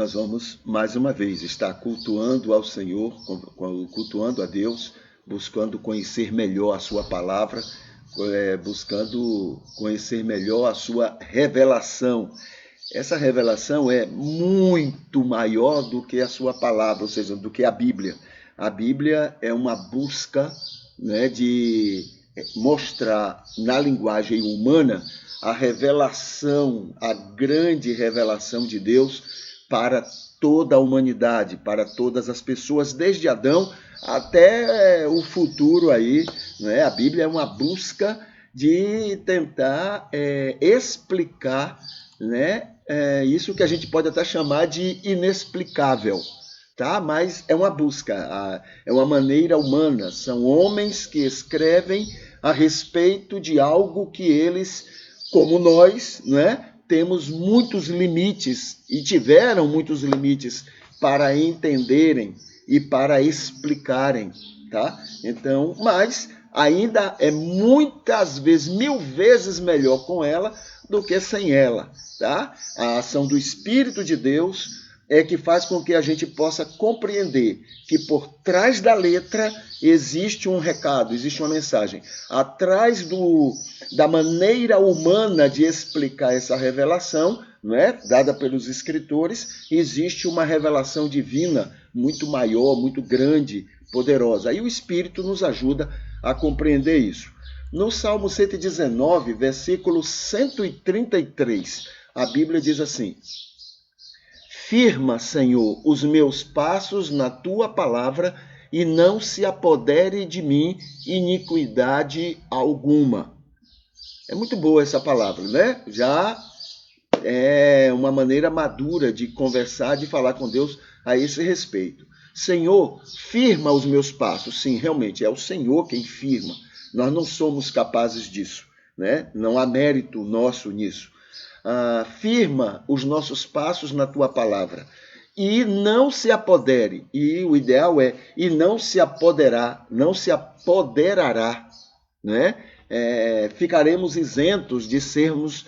nós vamos mais uma vez estar cultuando ao Senhor, cultuando a Deus, buscando conhecer melhor a sua palavra, buscando conhecer melhor a sua revelação. Essa revelação é muito maior do que a sua palavra, ou seja, do que a Bíblia. A Bíblia é uma busca, né, de mostrar na linguagem humana a revelação, a grande revelação de Deus para toda a humanidade, para todas as pessoas, desde Adão até o futuro aí, né? A Bíblia é uma busca de tentar explicar, né, isso que a gente pode até chamar de inexplicável, tá? Mas é uma busca, é uma maneira humana, são homens que escrevem a respeito de algo que eles, como nós, né, temos muitos limites e tiveram muitos limites para entenderem e para explicarem, tá? Então, mas ainda é muitas vezes, 1000 vezes melhor com ela do que sem ela, tá? A ação do Espírito de Deus é que faz com que a gente possa compreender que por trás da letra existe um recado, existe uma mensagem. Atrás da maneira humana de explicar essa revelação, não é, dada pelos escritores, existe uma revelação divina muito maior, muito grande, poderosa. E o Espírito nos ajuda a compreender isso. No Salmo 119, versículo 133, a Bíblia diz assim: firma, Senhor, os meus passos na tua palavra e não se apodere de mim iniquidade alguma. É muito boa essa palavra, né? Já é uma maneira madura de conversar, de falar com Deus a esse respeito. Senhor, firma os meus passos. Sim, realmente, é o Senhor quem firma. Nós não somos capazes disso, né? Não há mérito nosso nisso. Firma os nossos passos na tua palavra e não se apodere, e o ideal é e não se apoderará, né? Ficaremos isentos de sermos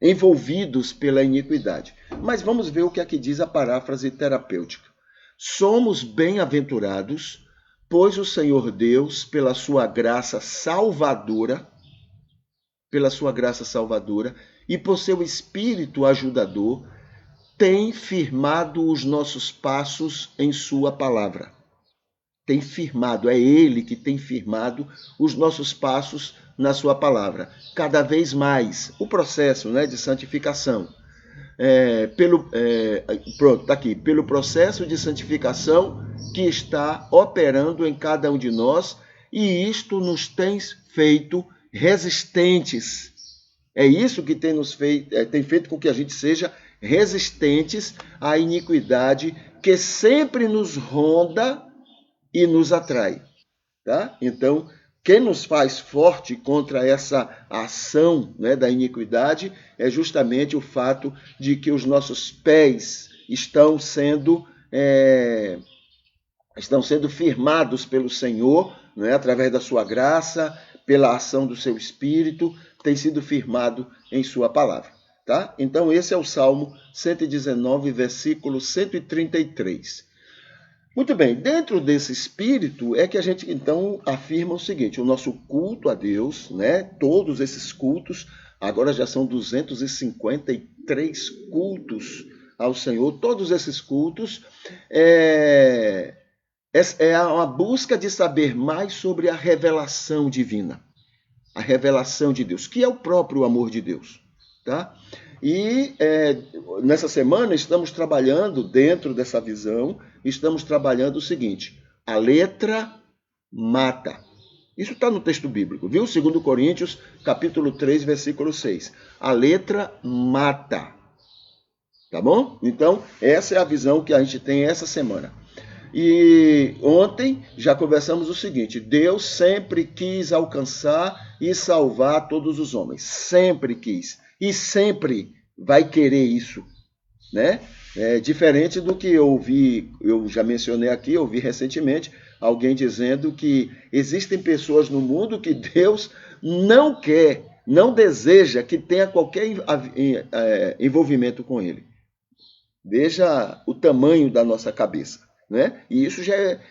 envolvidos pela iniquidade. Mas vamos ver o que aqui diz a paráfrase terapêutica. Somos bem-aventurados, pois o Senhor Deus, pela sua graça salvadora e por seu Espírito ajudador, tem firmado os nossos passos em sua palavra. Tem firmado, é Ele que tem firmado os nossos passos na sua palavra. Cada vez mais, o processo, né, de santificação. Está aqui. Pelo processo de santificação que está operando em cada um de nós, e isto nos tem feito resistentes. É isso que tem feito com que a gente seja resistentes à iniquidade que sempre nos ronda e nos atrai, tá? Então, quem nos faz forte contra essa ação, né, da iniquidade é justamente o fato de que os nossos pés estão sendo firmados pelo Senhor, né, através da sua graça, pela ação do seu Espírito, tem sido firmado em sua palavra, tá? Então, esse é o Salmo 119, versículo 133. Muito bem, dentro desse espírito é que a gente, então, afirma o seguinte: o nosso culto a Deus, né? Todos esses cultos, agora já são 253 cultos ao Senhor, todos esses cultos é uma busca de saber mais sobre a revelação divina, a revelação de Deus, que é o próprio amor de Deus, tá? E nessa semana estamos trabalhando, dentro dessa visão, estamos trabalhando o seguinte: a letra mata. Isso está no texto bíblico, viu? 2 Coríntios, capítulo 3, versículo 6. A letra mata. Tá bom? Então, essa é a visão que a gente tem essa semana. E ontem já conversamos o seguinte: Deus sempre quis alcançar e salvar todos os homens. Sempre quis. E sempre vai querer isso, né? Diferente do que eu já mencionei aqui, eu ouvi recentemente alguém dizendo que existem pessoas no mundo que Deus não quer, não deseja que tenha qualquer envolvimento com ele. Veja o tamanho da nossa cabeça, né? E isso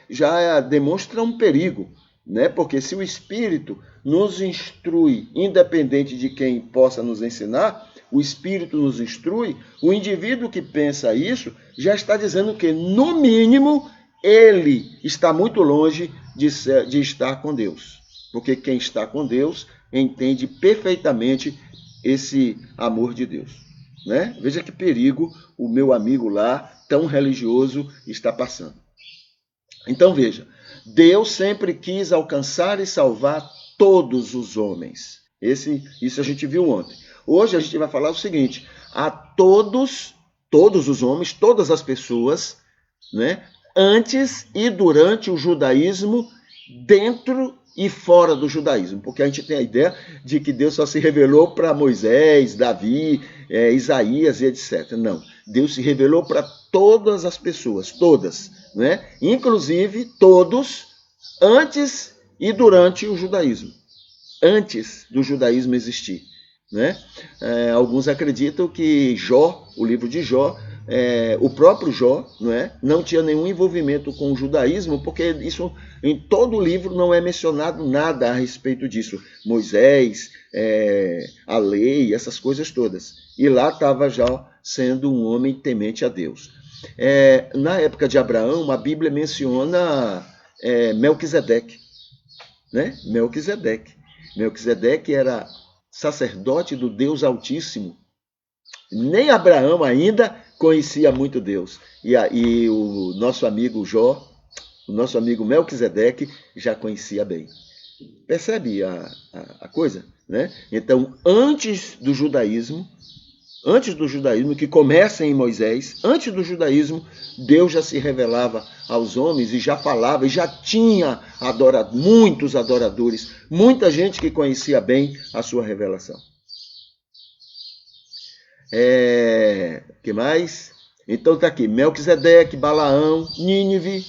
já demonstra um perigo, né? Porque se o Espírito nos instrui, independente de quem possa nos ensinar, o Espírito nos instrui, o indivíduo que pensa isso já está dizendo que, no mínimo, ele está muito longe de estar com Deus. Porque quem está com Deus entende perfeitamente esse amor de Deus, né? Veja que perigo o meu amigo lá, tão religioso, está passando. Então veja, Deus sempre quis alcançar e salvar todos os homens. Isso a gente viu ontem. Hoje a gente vai falar o seguinte: a todos os homens, todas as pessoas, né, antes e durante o judaísmo, dentro e fora do judaísmo, porque a gente tem a ideia de que Deus só se revelou para Moisés, Davi, Isaías e etc. Não, Deus se revelou para todas as pessoas, todas, né? Inclusive todos antes e durante o judaísmo, antes do judaísmo existir, né? Alguns acreditam que Jó, o livro de Jó, o próprio Jó, não tinha nenhum envolvimento com o judaísmo, porque isso em todo o livro não é mencionado nada a respeito disso. Moisés, a lei, essas coisas todas. E lá estava Jó sendo um homem temente a Deus. Na época de Abraão, a Bíblia menciona Melquisedeque, né? Melquisedeque era sacerdote do Deus Altíssimo. Nem Abraão ainda conhecia muito Deus. E o nosso amigo Jó, o nosso amigo Melquisedeque, já conhecia bem. Percebe a coisa, né? Então, antes do judaísmo, que começa em Moisés, antes do judaísmo, Deus já se revelava aos homens e já falava, e já tinha muitos adoradores, muita gente que conhecia bem a sua revelação. Que mais? Então está aqui, Melquisedeque, Balaão, Nínive,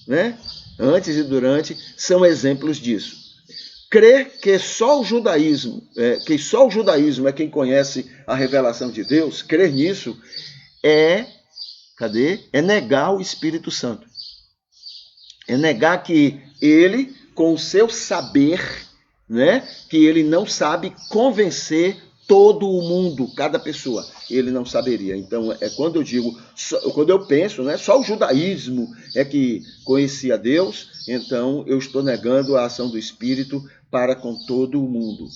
né? Antes e durante, são exemplos disso. Crer que só o judaísmo é quem conhece a revelação de Deus, crer nisso é negar o Espírito Santo. É negar que ele, com o seu saber, né, que ele não sabe convencer todo o mundo, cada pessoa, ele não saberia. Então, quando eu penso, né, só o judaísmo é que conhecia Deus, então eu estou negando a ação do Espírito para com todo o mundo.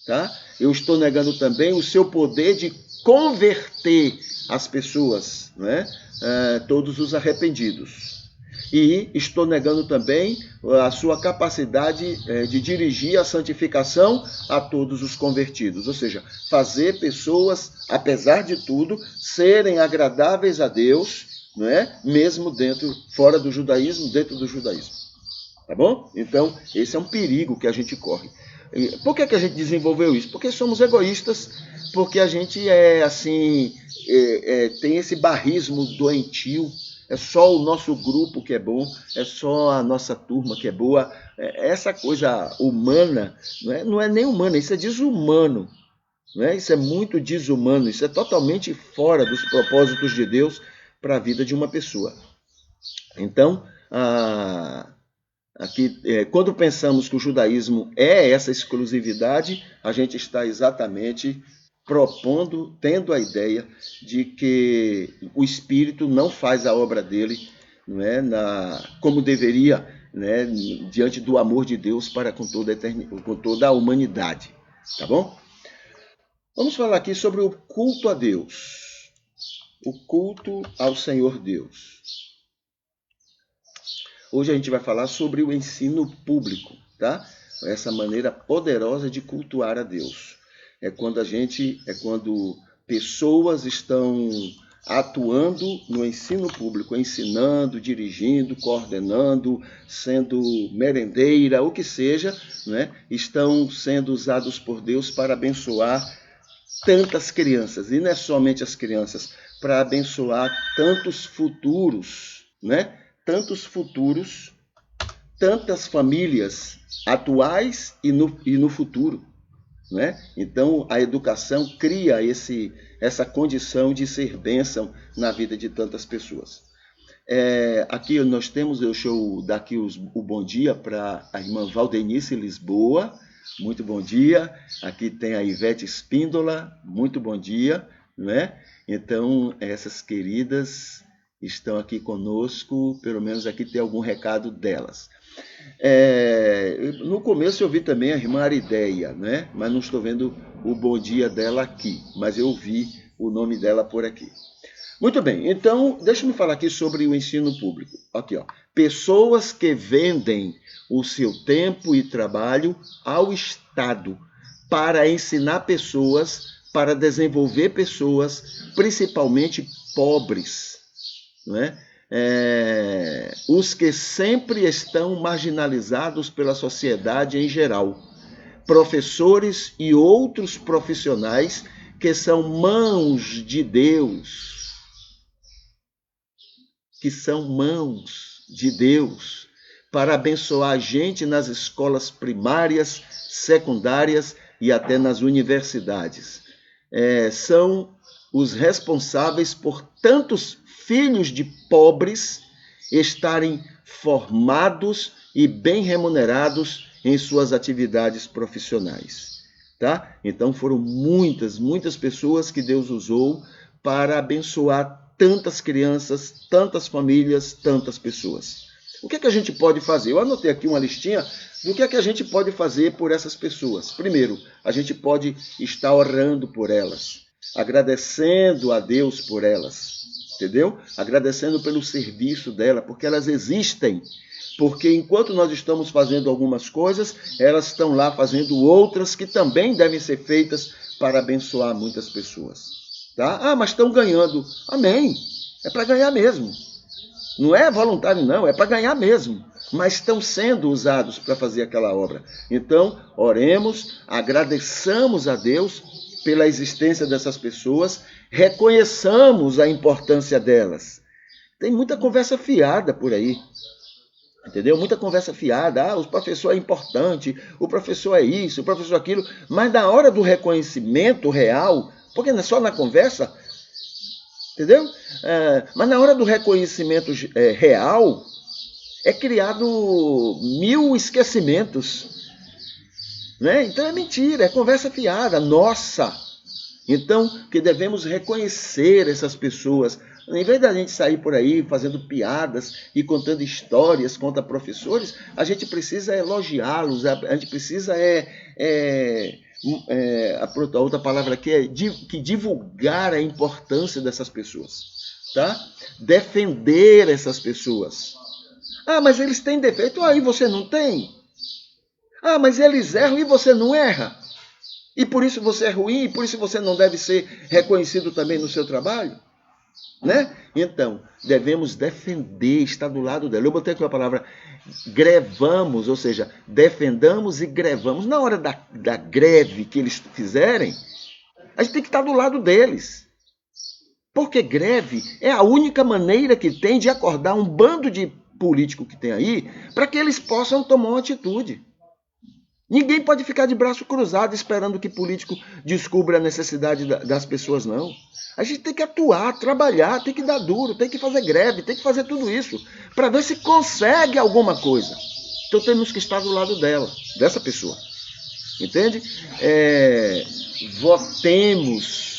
Tá? Eu estou negando também o seu poder de converter as pessoas, né, todos os arrependidos. E estou negando também a sua capacidade de dirigir a santificação a todos os convertidos. Ou seja, fazer pessoas, apesar de tudo, serem agradáveis a Deus, não é? Mesmo fora do judaísmo, dentro do judaísmo. Tá bom? Então, esse é um perigo que a gente corre. Por que a gente desenvolveu isso? Porque somos egoístas, porque a gente tem esse barrismo doentio. É só o nosso grupo que é bom, é só a nossa turma que é boa. Essa coisa humana, não é nem humana, isso é desumano. Isso é muito desumano, isso é totalmente fora dos propósitos de Deus para a vida de uma pessoa. Então, aqui, quando pensamos que o judaísmo é essa exclusividade, a gente está exatamente tendo a ideia de que o Espírito não faz a obra dele, como deveria, diante do amor de Deus para com toda a humanidade. Tá bom? Vamos falar aqui sobre o culto a Deus, o culto ao Senhor Deus. Hoje a gente vai falar sobre o ensino público, tá? Essa maneira poderosa de cultuar a Deus. É quando pessoas estão atuando no ensino público, ensinando, dirigindo, coordenando, sendo merendeira, o que seja, estão sendo usados por Deus para abençoar tantas crianças. E não é somente as crianças, para abençoar tantos futuros, tantos futuros, tantas famílias atuais e no futuro. né? Então, a educação cria essa condição de ser bênção na vida de tantas pessoas. Aqui nós temos, deixa eu dar aqui o bom dia para a irmã Valdenice Lisboa, muito bom dia. Aqui tem a Ivete Espíndola, muito bom dia, né? Então, essas queridas estão aqui conosco, pelo menos aqui tem algum recado delas. No começo eu vi também a irmã Arideia, né? Mas não estou vendo o bom dia dela aqui, mas eu vi o nome dela por aqui. Muito bem, então deixa eu falar aqui sobre o ensino público. Aqui, ó. Pessoas que vendem o seu tempo e trabalho ao Estado para ensinar pessoas, para desenvolver pessoas, principalmente pobres, né? Os que sempre estão marginalizados pela sociedade em geral, professores e outros profissionais que são mãos de Deus, para abençoar a gente nas escolas primárias, secundárias e até nas universidades. São os responsáveis por tantos filhos de pobres estarem formados e bem remunerados em suas atividades profissionais. Tá? Então foram muitas pessoas que Deus usou para abençoar tantas crianças, tantas famílias, tantas pessoas. O que é que a gente pode fazer? Eu anotei aqui uma listinha do que é que a gente pode fazer por essas pessoas. Primeiro, a gente pode estar orando por elas, agradecendo a Deus por elas, entendeu? Agradecendo pelo serviço dela, porque elas existem. Porque enquanto nós estamos fazendo algumas coisas, elas estão lá fazendo outras que também devem ser feitas para abençoar muitas pessoas. Tá? Mas estão ganhando. Amém. É para ganhar mesmo. Não é voluntário, não. É para ganhar mesmo. Mas estão sendo usados para fazer aquela obra. Então, oremos, agradeçamos a Deus pela existência dessas pessoas, reconheçamos a importância delas. Tem muita conversa fiada por aí. Entendeu? Muita conversa fiada. O professor é importante, o professor é isso, o professor é aquilo. Mas na hora do reconhecimento real, porque não é só na conversa, entendeu? Mas na hora do reconhecimento real, é criado 1000 esquecimentos. Né? Então é mentira, é conversa fiada, nossa. Então, que devemos reconhecer essas pessoas. Em vez da gente sair por aí fazendo piadas e contando histórias contra professores, a gente precisa elogiá-los, a gente precisa a outra palavra aqui é que divulgar a importância dessas pessoas, tá? Defender essas pessoas. Mas eles têm defeito, aí você não tem. Mas eles erram e você não erra. E por isso você é ruim, e por isso você não deve ser reconhecido também no seu trabalho, né? Então, devemos defender, estar do lado dela. Eu botei aqui a palavra grevamos, ou seja, defendamos e grevamos. Na hora da greve que eles fizerem, a gente tem que estar do lado deles. Porque greve é a única maneira que tem de acordar um bando de político que tem aí para que eles possam tomar uma atitude. Ninguém pode ficar de braço cruzado esperando que político descubra a necessidade das pessoas, não. A gente tem que atuar, trabalhar, tem que dar duro, tem que fazer greve, tem que fazer tudo isso para ver se consegue alguma coisa. Então temos que estar do lado dela, dessa pessoa. Entende? Votemos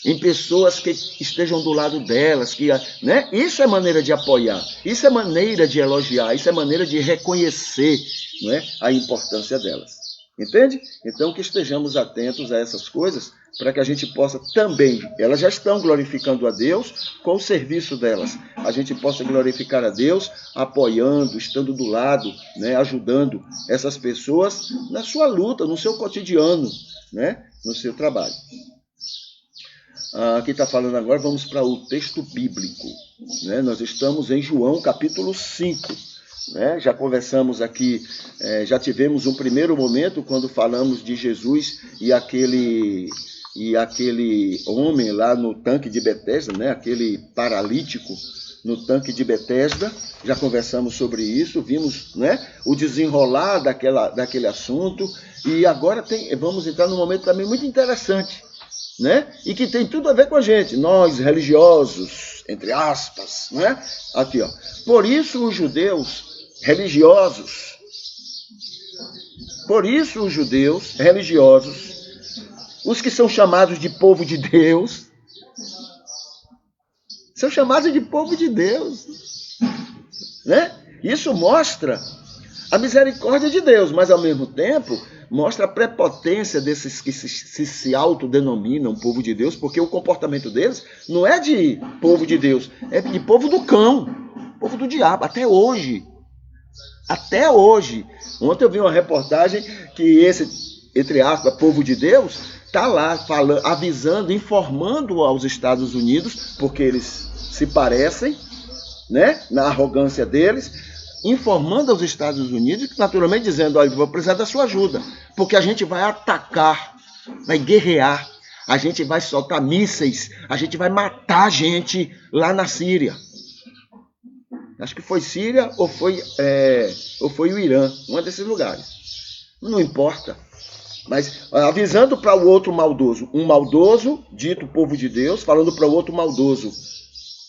em pessoas que estejam do lado delas, né? Isso é maneira de apoiar, isso é maneira de elogiar, isso é maneira de reconhecer, não é, a importância delas. Entende? Então que estejamos atentos a essas coisas para que a gente possa também, elas já estão glorificando a Deus com o serviço delas, a gente possa glorificar a Deus apoiando, estando do lado, né, ajudando essas pessoas na sua luta, no seu cotidiano, né, no seu trabalho. Aqui está falando agora, vamos para o texto bíblico. Né? Nós estamos em João capítulo 5. Né? Já conversamos aqui, já tivemos um primeiro momento quando falamos de Jesus e aquele homem lá no tanque de Betesda, né? Aquele paralítico, no tanque de Betesda, já conversamos sobre isso, vimos, né, o desenrolar daquele assunto, e agora vamos entrar num momento também muito interessante, né, e que tem tudo a ver com a gente, nós religiosos, entre aspas, né, aqui, ó. Por isso os judeus religiosos, os que são chamados de povo de Deus, são chamados de povo de Deus, né? Isso mostra a misericórdia de Deus, mas ao mesmo tempo mostra a prepotência desses que se autodenominam povo de Deus, porque o comportamento deles não é de povo de Deus, é de povo do cão, povo do diabo, até hoje. Até hoje. Ontem eu vi uma reportagem que esse, entre aspas, povo de Deus, está lá falando, avisando, informando aos Estados Unidos, porque eles se parecem, né, na arrogância deles, informando aos Estados Unidos, naturalmente dizendo, olha, vou precisar da sua ajuda, porque a gente vai atacar, vai guerrear, a gente vai soltar mísseis, a gente vai matar gente lá na Síria. Acho que foi Síria ou foi o Irã, um desses lugares. Não importa. Mas avisando para o outro maldoso, um maldoso, dito povo de Deus, falando para o outro maldoso,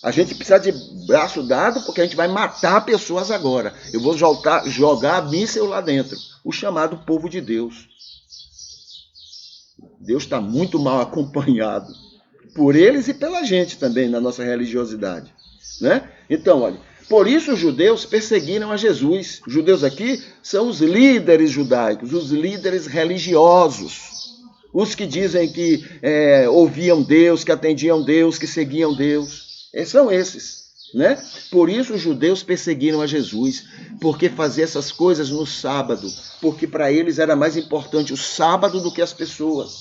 a gente precisa de braço dado porque a gente vai matar pessoas agora. Eu vou jogar míssil lá dentro. O chamado povo de Deus. Deus está muito mal acompanhado por eles e pela gente também na nossa religiosidade, né? Então, olha, por isso os judeus perseguiram a Jesus. Os judeus aqui são os líderes judaicos, os líderes religiosos, os que dizem que ouviam Deus, que atendiam Deus, que seguiam Deus. São esses, né? Por isso os judeus perseguiram a Jesus, porque fazia essas coisas no sábado, porque para eles era mais importante o sábado do que as pessoas.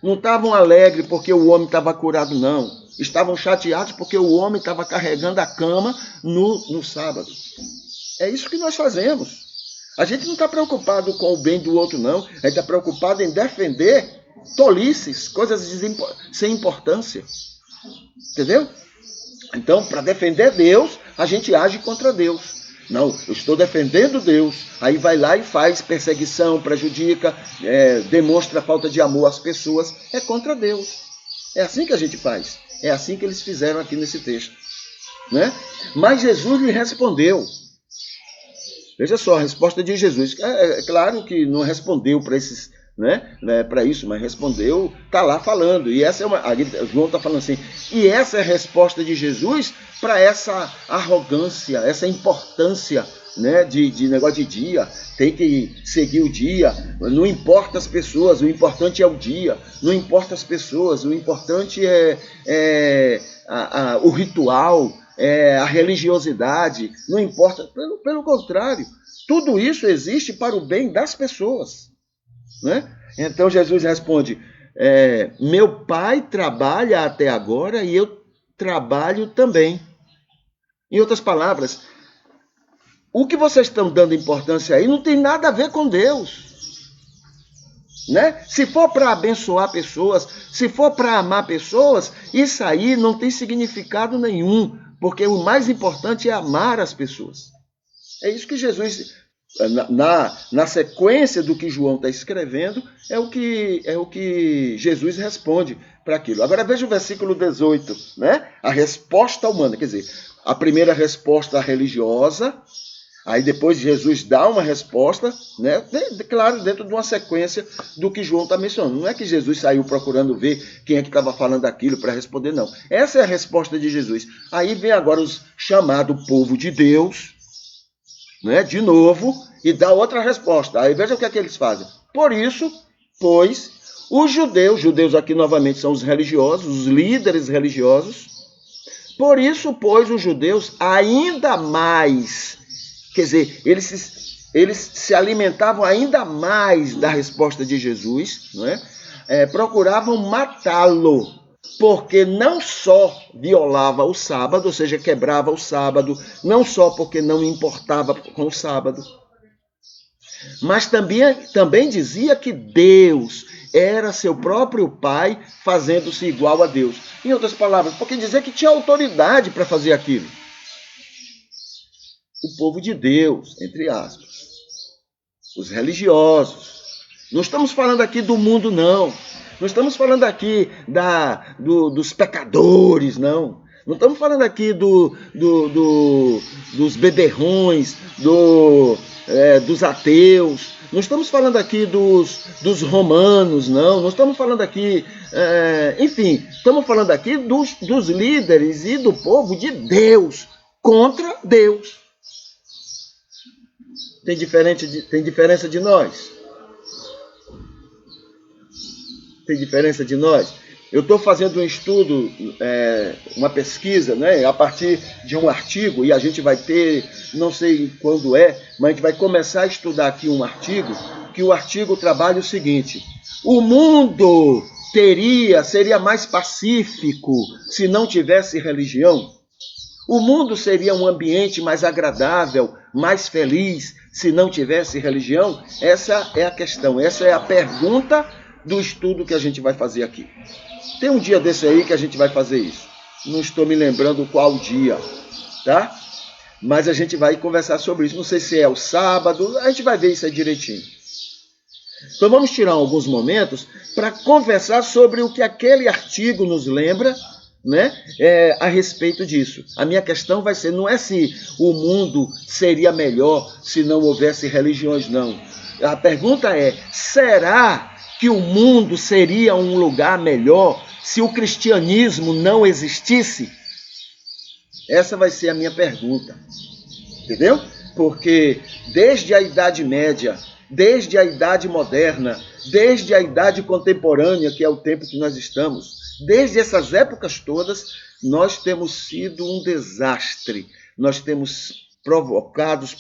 Não estavam alegres porque o homem estava curado, não. Estavam chateados porque o homem estava carregando a cama no sábado. É isso que nós fazemos. A gente não está preocupado com o bem do outro, não. A gente está preocupado em defender tolices, coisas sem importância. Entendeu? Então, para defender Deus, a gente age contra Deus. Não, eu estou defendendo Deus. Aí vai lá e faz perseguição, prejudica, demonstra falta de amor às pessoas. É contra Deus. É assim que a gente faz. É assim que eles fizeram aqui nesse texto, né? Mas Jesus lhe respondeu. Veja só, a resposta de Jesus. É claro que não respondeu para esses, né, para isso, mas respondeu, está lá falando. E essa João está falando assim. E essa é a resposta de Jesus para essa arrogância, essa importância, né, de negócio de dia. Tem que seguir o dia. Não importa as pessoas, o importante é o dia. Não importa as pessoas, o importante é o ritual, a religiosidade. Não importa. Pelo contrário, tudo isso existe para o bem das pessoas, né? Então Jesus responde, meu pai trabalha até agora e eu trabalho também. Em outras palavras, o que vocês estão dando importância aí não tem nada a ver com Deus, né? Se for para abençoar pessoas, se for para amar pessoas, isso aí não tem significado nenhum, porque o mais importante é amar as pessoas. É isso que Jesus, na sequência do que João está escrevendo, é o que Jesus responde para aquilo. Agora veja o versículo 18, né? A resposta humana, quer dizer, a primeira resposta religiosa. Aí depois Jesus dá uma resposta, né? Claro, dentro de uma sequência do que João está mencionando. Não é que Jesus saiu procurando ver quem é que estava falando aquilo para responder, não. Essa é a resposta de Jesus. Aí vem agora os chamado povo de Deus, né? De novo, e dá outra resposta. Aí veja o que é que eles fazem. Por isso, pois, os judeus aqui novamente são os religiosos, os líderes religiosos. Por isso, pois, os judeus ainda mais... Quer dizer, eles se alimentavam ainda mais da resposta de Jesus, não é? Procuravam matá-lo, porque não só violava o sábado, ou seja, quebrava o sábado, não só porque não importava com o sábado, mas também dizia que Deus era seu próprio pai fazendo-se igual a Deus. Em outras palavras, porque dizer que tinha autoridade para fazer aquilo. O povo de Deus, entre aspas. Os religiosos. Não estamos falando aqui do mundo, não. Não estamos falando aqui dos pecadores, não. Não estamos falando aqui dos beberrões, dos ateus. Não estamos falando aqui dos romanos, não. Não estamos falando aqui... enfim, estamos falando aqui dos líderes e do povo de Deus contra Deus. Tem diferença de nós? Tem diferença de nós? Eu estou fazendo um estudo, uma pesquisa, né, a partir de um artigo, e a gente vai ter, não sei quando mas a gente vai começar a estudar aqui um artigo, que o artigo trabalha o seguinte: o mundo seria mais pacífico se não tivesse religião? O mundo seria um ambiente mais agradável, mais feliz, se não tivesse religião? Essa é a questão, essa é a pergunta do estudo que a gente vai fazer aqui. Tem um dia desse aí que a gente vai fazer isso. Não estou me lembrando qual dia, tá? Mas a gente vai conversar sobre isso. Não sei se é o sábado, a gente vai ver isso aí direitinho. Então vamos tirar alguns momentos para conversar sobre o que aquele artigo nos lembra, né, a respeito disso. A minha questão vai ser, não é se o mundo seria melhor se não houvesse religiões, não. A pergunta é, será que o mundo seria um lugar melhor se o cristianismo não existisse? Essa vai ser a minha pergunta. Entendeu? Porque desde a Idade Média, desde a Idade Moderna, desde a Idade Contemporânea, que é o tempo que nós estamos, desde essas épocas todas, nós temos sido um desastre. Nós temos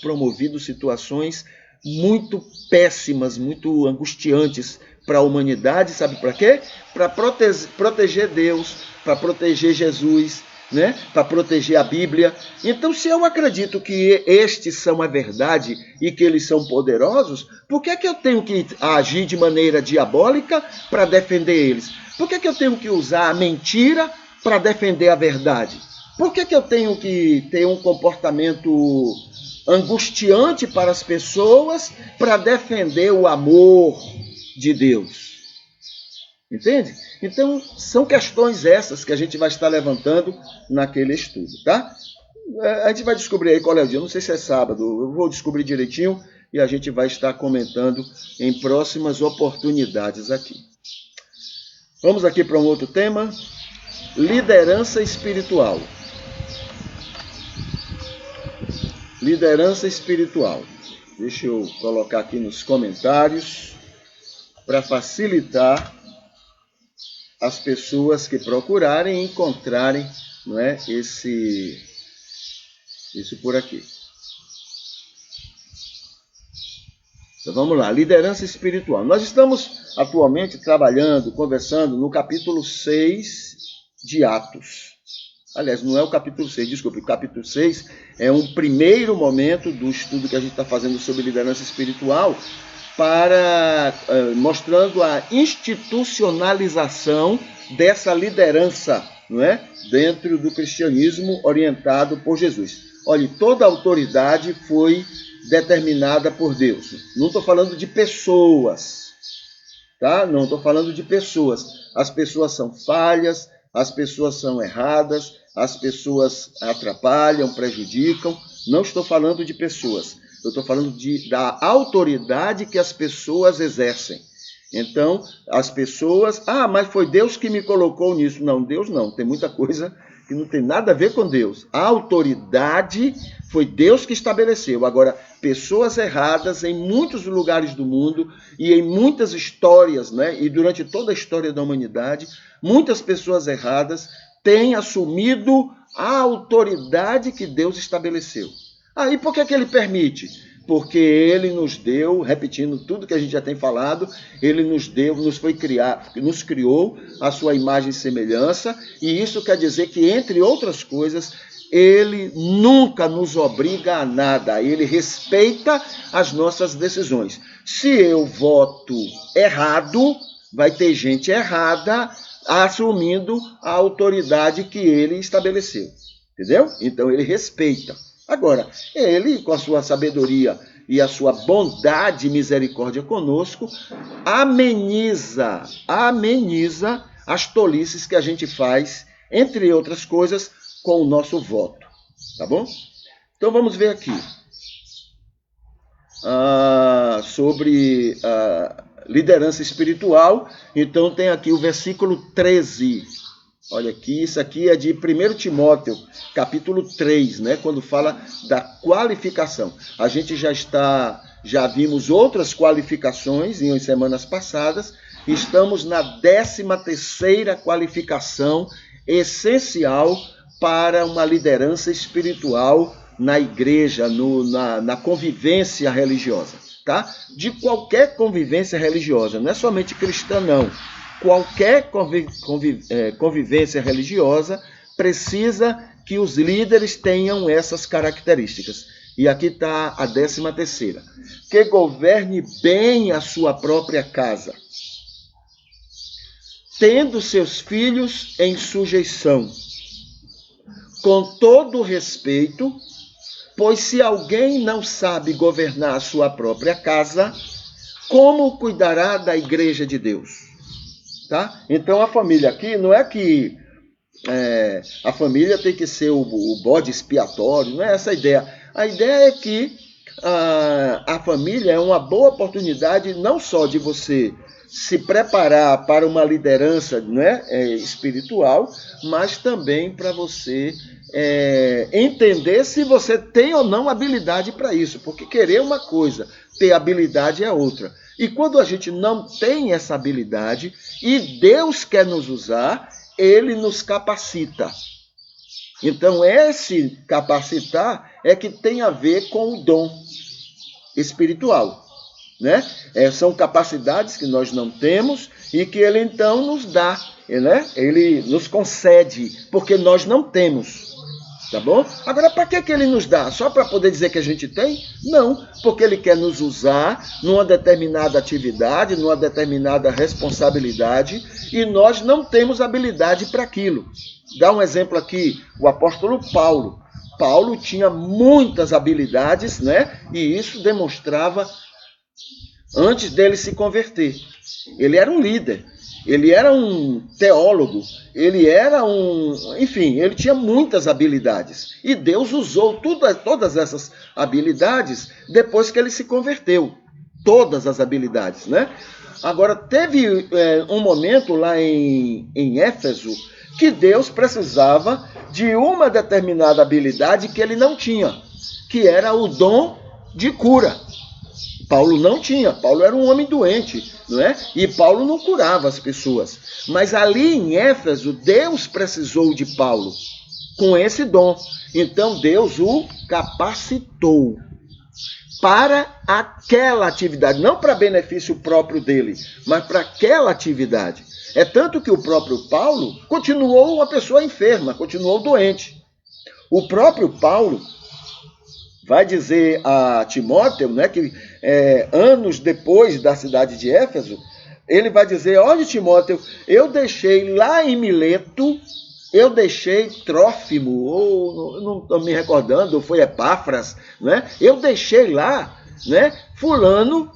promovido situações muito péssimas, muito angustiantes para a humanidade. Sabe para quê? Para proteger Deus, para proteger Jesus, né? Para proteger a Bíblia. Então, se eu acredito que estes são a verdade e que eles são poderosos, por que eu tenho que agir de maneira diabólica para defender eles? Por que eu tenho que usar a mentira para defender a verdade? Por que eu tenho que ter um comportamento angustiante para as pessoas para defender o amor de Deus? Entende? Então, são questões essas que a gente vai estar levantando naquele estudo, tá? A gente vai descobrir aí qual é o dia. Eu não sei se é sábado, eu vou descobrir direitinho e a gente vai estar comentando em próximas oportunidades aqui. Vamos aqui para um outro tema. Liderança espiritual. Liderança espiritual. Deixa eu colocar aqui nos comentários para facilitar as pessoas que procurarem encontrarem, não é, isso por aqui. Então vamos lá, liderança espiritual. Nós estamos atualmente trabalhando, conversando no capítulo 6 de Atos. Aliás, não é o capítulo 6, desculpe, o capítulo 6 é um primeiro momento do estudo que a gente está fazendo sobre liderança espiritual, mostrando a institucionalização dessa liderança, não é? Dentro do cristianismo orientado por Jesus. Olha, toda a autoridade foi determinada por Deus. Não estou falando de pessoas, tá? Não estou falando de pessoas. As pessoas são falhas, as pessoas são erradas, as pessoas atrapalham, prejudicam. Não estou falando de pessoas. Eu estou falando da autoridade que as pessoas exercem. Então, as pessoas... mas foi Deus que me colocou nisso. Não, Deus não. Tem muita coisa que não tem nada a ver com Deus. A autoridade foi Deus que estabeleceu. Agora, pessoas erradas em muitos lugares do mundo e em muitas histórias, né? E durante toda a história da humanidade, muitas pessoas erradas têm assumido a autoridade que Deus estabeleceu. E por que ele permite? Porque ele nos deu, repetindo tudo que a gente já tem falado, ele nos criou a sua imagem e semelhança, e isso quer dizer que, entre outras coisas, ele nunca nos obriga a nada, ele respeita as nossas decisões. Se eu voto errado, vai ter gente errada assumindo a autoridade que ele estabeleceu. Entendeu? Então ele respeita. Agora, ele, com a sua sabedoria e a sua bondade e misericórdia conosco, ameniza as tolices que a gente faz, entre outras coisas, com o nosso voto. Tá bom? Então vamos ver aqui sobre liderança espiritual. Então tem aqui o versículo 13. Olha aqui, isso aqui é de 1 Timóteo, capítulo 3, né? Quando fala da qualificação. A gente já vimos outras qualificações em semanas passadas. Estamos na 13ª qualificação essencial para uma liderança espiritual na igreja, na convivência religiosa, tá? De qualquer convivência religiosa, não é somente cristã, não. Qualquer convivência religiosa precisa que os líderes tenham essas características. E aqui está a 13ª. Que governe bem a sua própria casa, tendo seus filhos em sujeição, com todo respeito, pois se alguém não sabe governar a sua própria casa, como cuidará da igreja de Deus? Tá? Então a família aqui não é que a família tem que ser o bode expiatório, não é essa a ideia. A ideia é que a família é uma boa oportunidade não só de você se preparar para uma liderança, né, espiritual, mas também para você entender se você tem ou não habilidade para isso. Porque querer uma coisa, ter habilidade é outra. E quando a gente não tem essa habilidade e Deus quer nos usar, Ele nos capacita. Então, esse capacitar é que tem a ver com o dom espiritual, né? São capacidades que nós não temos e que Ele então nos dá, né? Ele nos concede, porque nós não temos. Tá bom? Agora, para que Ele nos dá? Só para poder dizer que a gente tem? Não, porque Ele quer nos usar numa determinada atividade, numa determinada responsabilidade, e nós não temos habilidade para aquilo. Dá um exemplo aqui, o apóstolo Paulo. Paulo tinha muitas habilidades, né? E isso demonstrava antes dele se converter. Ele era um líder. Ele era um teólogo, ele era enfim, ele tinha muitas habilidades. E Deus usou todas essas habilidades depois que ele se converteu. Todas as habilidades, né? Agora, teve um momento lá em Éfeso que Deus precisava de uma determinada habilidade que ele não tinha, que era o dom de cura. Paulo não tinha, Paulo era um homem doente, não é? E Paulo não curava as pessoas. Mas ali em Éfeso, Deus precisou de Paulo com esse dom. Então Deus o capacitou para aquela atividade, não para benefício próprio dele, mas para aquela atividade. É tanto que o próprio Paulo continuou uma pessoa enferma, continuou doente. O próprio Paulo vai dizer a Timóteo, né, que anos depois da cidade de Éfeso, ele vai dizer: olha, Timóteo, eu deixei lá em Mileto, eu deixei Trófimo, ou não estou me recordando, ou foi Epáfras, né? Eu deixei lá, né, fulano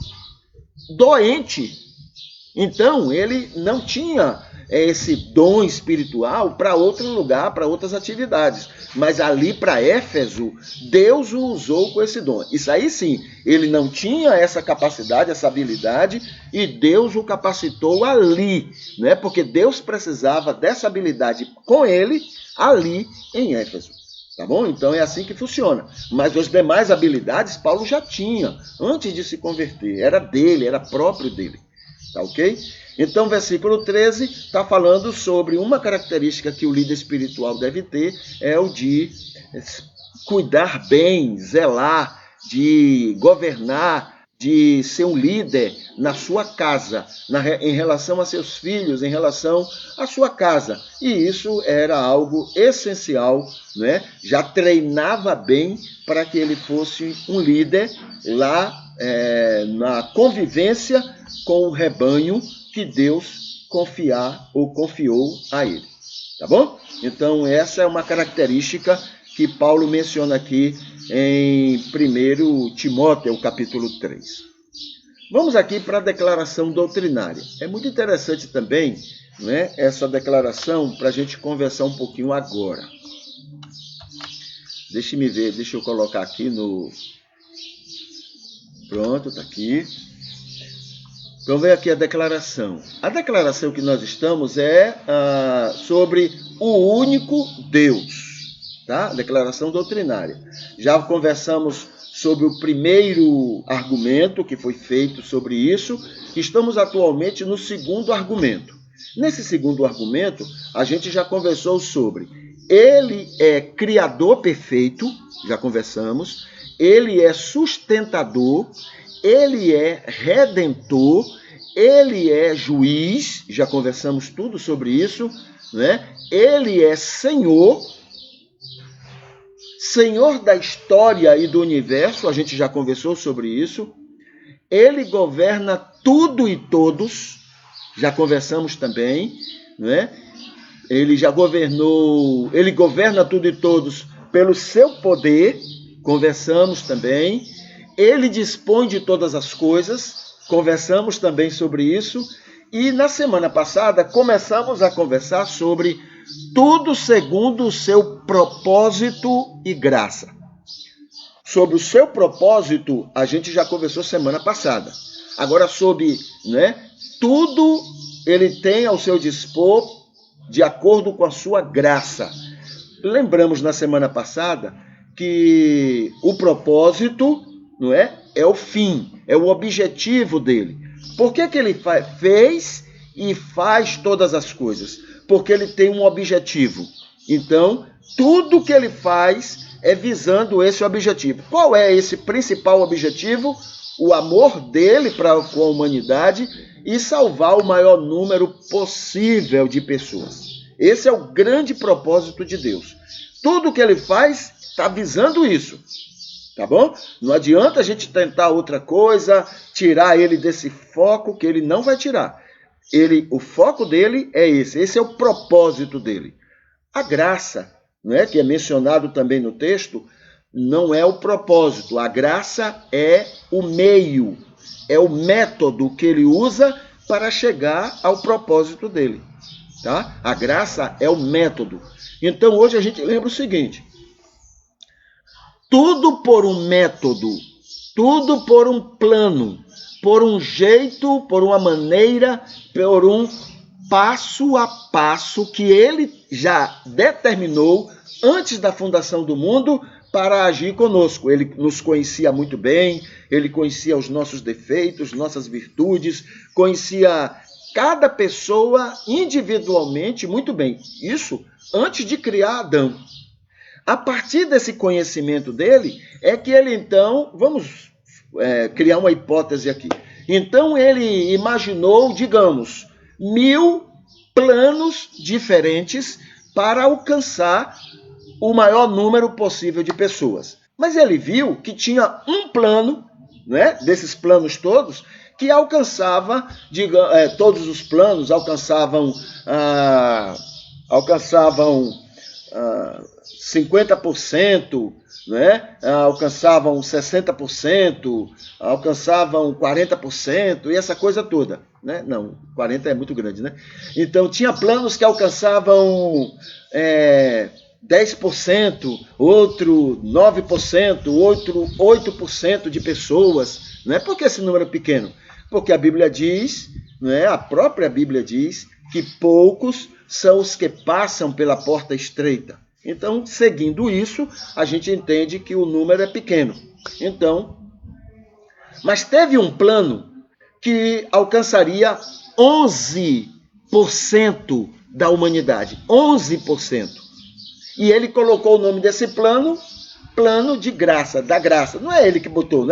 doente. Então, ele não tinha esse dom espiritual para outro lugar, para outras atividades. Mas ali para Éfeso, Deus o usou com esse dom. Isso aí sim, ele não tinha essa capacidade, essa habilidade, e Deus o capacitou ali, né? Porque Deus precisava dessa habilidade com ele ali em Éfeso. Tá bom? Então é assim que funciona. Mas as demais habilidades Paulo já tinha antes de se converter. Era dele, era próprio dele. Tá ok? Então, versículo 13 está falando sobre uma característica que o líder espiritual deve ter, é o de cuidar bem, zelar, de governar, de ser um líder na sua casa, em relação a seus filhos, em relação à sua casa. E isso era algo essencial, né? Já treinava bem para que ele fosse um líder lá na convivência com o rebanho que Deus confiou a ele. Tá bom? Então, essa é uma característica que Paulo menciona aqui em 1 Timóteo, capítulo 3. Vamos aqui para a declaração doutrinária. É muito interessante também, né, essa declaração para a gente conversar um pouquinho agora. Deixa eu colocar aqui no... Pronto, está aqui. Então vem aqui a declaração. A declaração que nós estamos é sobre o único Deus, tá? Declaração doutrinária. Já conversamos sobre o primeiro argumento que foi feito sobre isso. Estamos atualmente no segundo argumento. Nesse segundo argumento, a gente já conversou sobre ele é criador perfeito, já conversamos, ele é sustentador, ele é redentor, ele é juiz, já conversamos tudo sobre isso, né? Ele é Senhor da história e do universo, a gente já conversou sobre isso. Ele governa tudo e todos, já conversamos também, né? Ele governa tudo e todos pelo seu poder, conversamos também. Ele dispõe de todas as coisas, conversamos também sobre isso. E na semana passada começamos a conversar sobre tudo segundo o seu propósito e graça. Sobre o seu propósito, a gente já conversou semana passada. Agora sobre, tudo ele tem ao seu dispor de acordo com a sua graça. Lembramos na semana passada que o propósito, é o fim, é o objetivo dele. Por que ele fez e faz todas as coisas? Porque ele tem um objetivo. Então, tudo que ele faz é visando esse objetivo. Qual é esse principal objetivo? O amor dele para com a humanidade e salvar o maior número possível de pessoas. Esse é o grande propósito de Deus. Tudo que ele faz está visando isso. Tá bom? Não adianta a gente tentar outra coisa, tirar ele desse foco, que ele não vai tirar. O foco dele é esse. Esse é o propósito dele. A graça, que é mencionado também no texto, não é o propósito. A graça é o meio, é o método que ele usa para chegar ao propósito dele. Tá? A graça é o método. Então hoje a gente lembra o seguinte: tudo por um método, tudo por um plano, por um jeito, por uma maneira, por um passo a passo que ele já determinou antes da fundação do mundo para agir conosco. Ele nos conhecia muito bem, ele conhecia os nossos defeitos, nossas virtudes, conhecia cada pessoa individualmente muito bem. Isso antes de criar Adão. A partir desse conhecimento dele, é que ele então, vamos criar uma hipótese aqui. Então ele imaginou, digamos, 1000 planos diferentes para alcançar o maior número possível de pessoas. Mas ele viu que tinha um plano, desses planos todos, que alcançava, todos os planos alcançavam 50%, alcançavam 60%, alcançavam 40%, e essa coisa toda. Não, 40% é muito grande, Então, tinha planos que alcançavam 10%, outro 9%, outro 8% de pessoas. Por que esse número é pequeno? Porque a Bíblia diz, a própria Bíblia diz, que poucos são os que passam pela porta estreita. Então, seguindo isso, a gente entende que o número é pequeno. Então, mas teve um plano que alcançaria 11% da humanidade. 11%. E ele colocou o nome desse plano de graça, da graça. Não é ele que botou,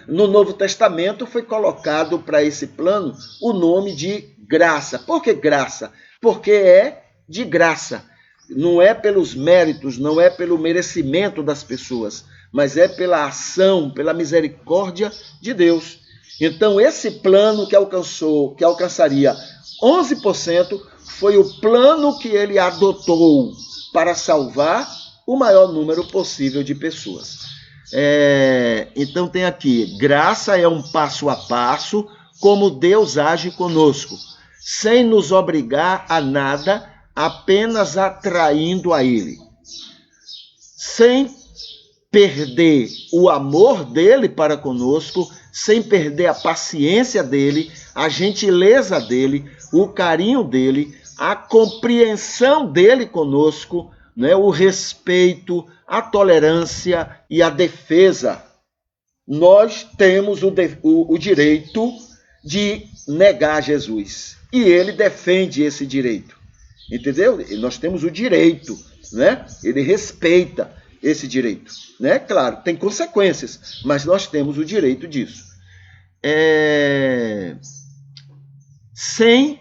No Novo Testamento foi colocado para esse plano o nome de graça. Por que graça? Porque é de graça. Não é pelos méritos, não é pelo merecimento das pessoas, mas é pela ação, pela misericórdia de Deus. Então, esse plano que alcançaria 11%, foi o plano que ele adotou para salvar o maior número possível de pessoas. Então tem aqui, graça é um passo a passo, como Deus age conosco, sem nos obrigar a nada, apenas atraindo a Ele. Sem perder o amor dele para conosco, sem perder a paciência dele, a gentileza dele, o carinho dele, a compreensão dele conosco, né? O respeito, a tolerância e a defesa. Nós temos o direito de negar Jesus. E ele defende esse direito. Entendeu? E nós temos o direito, né? Ele respeita esse direito, né? Claro, tem consequências, mas nós temos o direito disso. Sem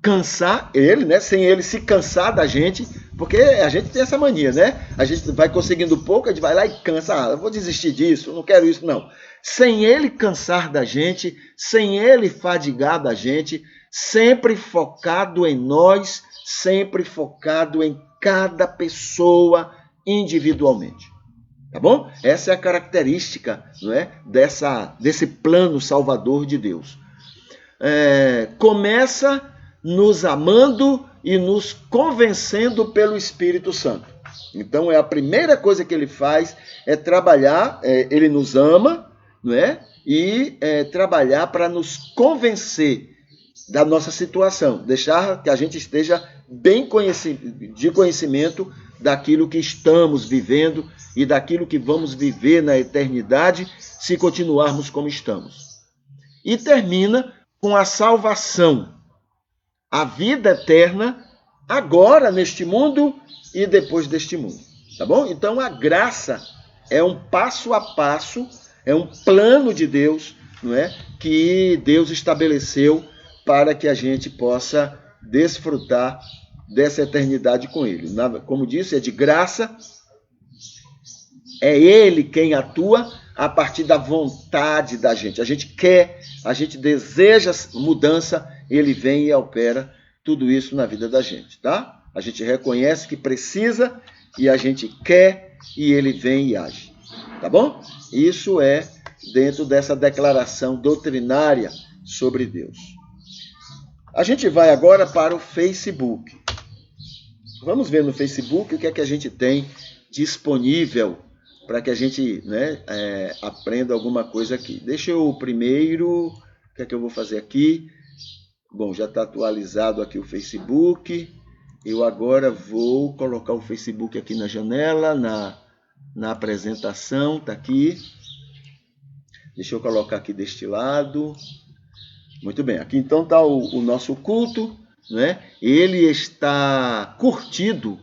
cansar ele, né? Sem ele se cansar da gente, porque a gente tem essa mania, né? A gente vai conseguindo pouco, a gente vai lá e cansa. Eu vou desistir disso, não quero isso, não. Sem ele cansar da gente, sem ele fadigar da gente, sempre focado em nós, sempre focado em cada pessoa individualmente. Tá bom? Essa é a característica, não é? Desse plano salvador de Deus. Começa nos amando e nos convencendo pelo Espírito Santo. Então, a primeira coisa que ele faz é trabalhar, ele nos ama, não é? E trabalhar para nos convencer da nossa situação, deixar que a gente esteja bem de conhecimento daquilo que estamos vivendo e daquilo que vamos viver na eternidade se continuarmos como estamos. E termina com a salvação, a vida eterna, agora neste mundo e depois deste mundo. Tá bom? Então a graça é um passo a passo, é um plano de Deus, não é? Que Deus estabeleceu para que a gente possa desfrutar dessa eternidade com Ele. Como disse, é de graça, é Ele quem atua a partir da vontade da gente. A gente quer, a gente deseja mudança, Ele vem e opera tudo isso na vida da gente, tá? A gente reconhece que precisa e a gente quer e Ele vem e age, tá bom? Isso é dentro dessa declaração doutrinária sobre Deus. A gente vai agora para o Facebook. Vamos ver no Facebook o que é que a gente tem disponível para que a gente, né, aprenda alguma coisa aqui. Deixa eu primeiro, o que é que eu vou fazer aqui? Bom, já está atualizado aqui o Facebook. Eu agora vou colocar o Facebook aqui na janela, na apresentação, está aqui. Deixa eu colocar aqui deste lado. Muito bem, aqui então está o nosso culto, né? Ele está curtido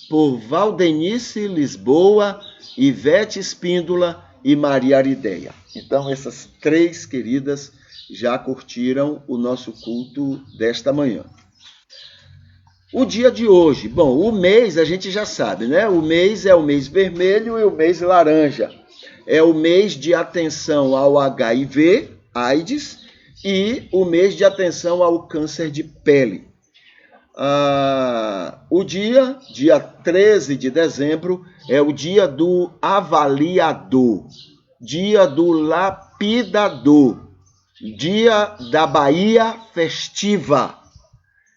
por Valdenice Lisboa, Ivete Espíndola e Maria Arideia. Então essas três queridas já curtiram o nosso culto desta manhã. O dia de hoje, bom, o mês a gente já sabe, né? O mês é o mês vermelho e o mês laranja. É o mês de atenção ao HIV, AIDS, e o mês de atenção ao câncer de pele. O dia 13 de dezembro, é o dia do avaliador, dia do lapidador, dia da Bahia festiva,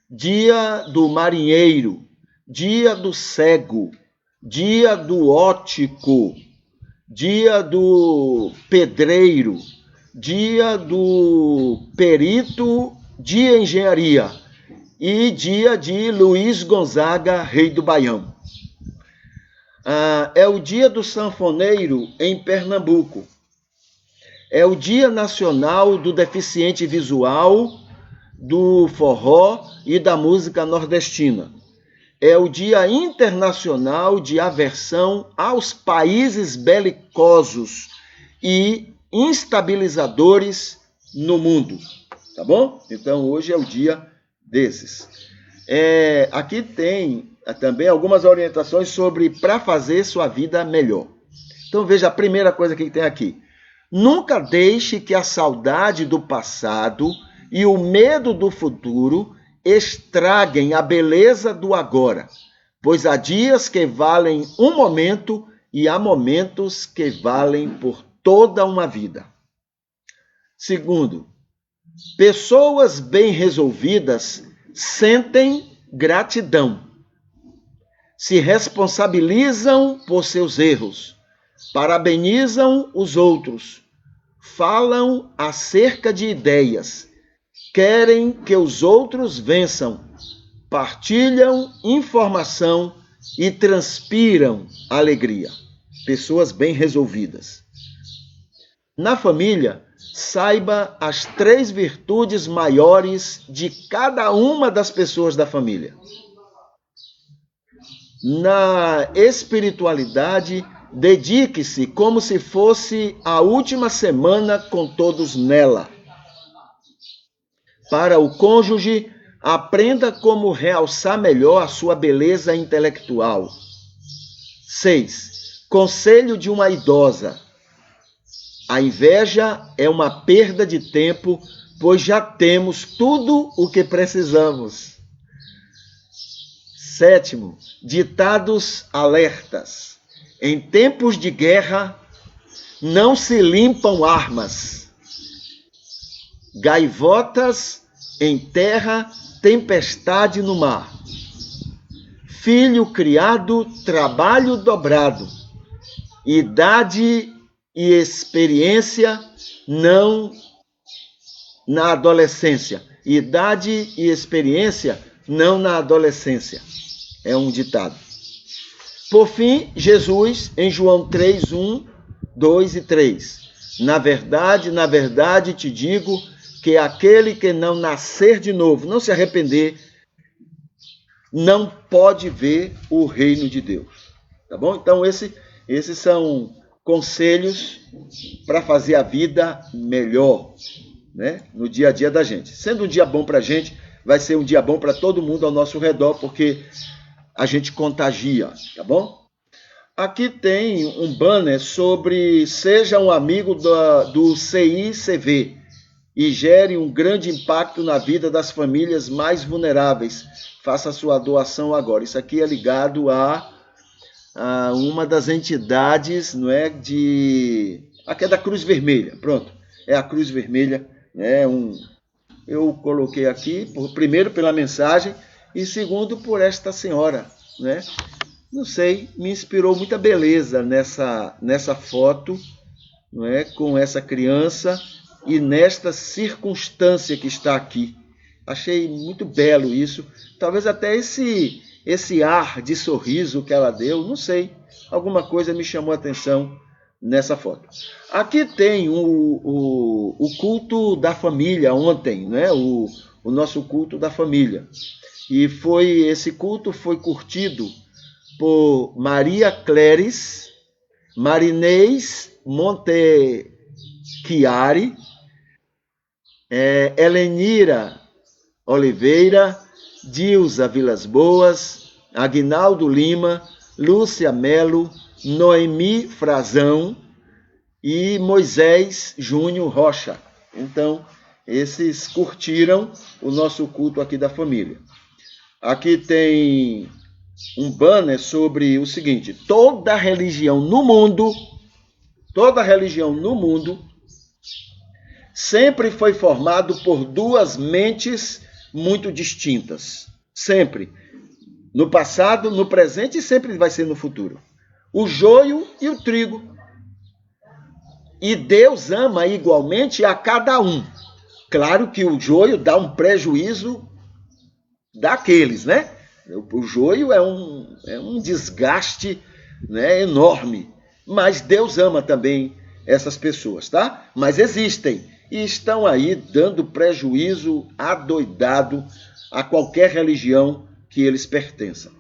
dia do marinheiro, dia do cego, dia do ótico, dia do pedreiro, dia do perito de engenharia e dia de Luiz Gonzaga, rei do Baião. É o dia do sanfoneiro em Pernambuco. É o dia nacional do deficiente visual, do forró e da música nordestina. É o dia internacional de aversão aos países belicosos e instabilizadores no mundo, tá bom? Então hoje é o dia desses. Aqui tem também algumas orientações sobre para fazer sua vida melhor. Então veja a primeira coisa que tem aqui. Nunca deixe que a saudade do passado e o medo do futuro estraguem a beleza do agora, pois há dias que valem um momento e há momentos que valem por toda uma vida. Segundo, pessoas bem resolvidas sentem gratidão, se responsabilizam por seus erros, parabenizam os outros, falam acerca de ideias, querem que os outros vençam, partilham informação e transpiram alegria. Pessoas bem resolvidas. Na família, saiba as 3 virtudes maiores de cada uma das pessoas da família. Na espiritualidade, dedique-se como se fosse a última semana com todos nela. Para o cônjuge, aprenda como realçar melhor a sua beleza intelectual. 6. Conselho de uma idosa. A inveja é uma perda de tempo, pois já temos tudo o que precisamos. 7. Ditados alertas. Em tempos de guerra, não se limpam armas. Gaivotas em terra, tempestade no mar. Filho criado, trabalho dobrado. Idade e experiência não na adolescência. Idade e experiência não na adolescência. É um ditado. Por fim, Jesus, em João 3, 1, 2 e 3. Na verdade te digo que aquele que não nascer de novo, não se arrepender, não pode ver o reino de Deus. Tá bom? Então, esses são conselhos para fazer a vida melhor, né? No dia a dia da gente. Sendo um dia bom para a gente, vai ser um dia bom para todo mundo ao nosso redor, porque a gente contagia, tá bom? Aqui tem um banner sobre seja um amigo do CICV e gere um grande impacto na vida das famílias mais vulneráveis. Faça sua doação agora. Isso aqui é ligado a uma das entidades, não é, aqui é da Cruz Vermelha. Pronto, é a Cruz Vermelha. Eu coloquei aqui, primeiro pela mensagem e segundo por esta senhora, né? Não sei, me inspirou muita beleza nessa foto, não é, com essa criança e nesta circunstância que está aqui. Achei muito belo isso. Talvez até esse ar de sorriso que ela deu, não sei. Alguma coisa me chamou a atenção nessa foto. Aqui tem o culto da família ontem, né? O nosso culto da família. E esse culto foi curtido por Maria Cléris, Marinês Montechiari, Helenira Oliveira, Dilza Vilas Boas, Aguinaldo Lima, Lúcia Melo, Noemi Frazão e Moisés Júnior Rocha. Então, esses curtiram o nosso culto aqui da família. Aqui tem um banner sobre o seguinte: toda religião no mundo sempre foi formado por 2 mentes muito distintas. Sempre. No passado, no presente e sempre vai ser no futuro. O joio e o trigo. E Deus ama igualmente a cada um. Claro que o joio dá um prejuízo daqueles, né? O joio é um desgaste, né, enorme. Mas Deus ama também essas pessoas, tá? Mas existem e estão aí dando prejuízo adoidado a qualquer religião que eles pertençam.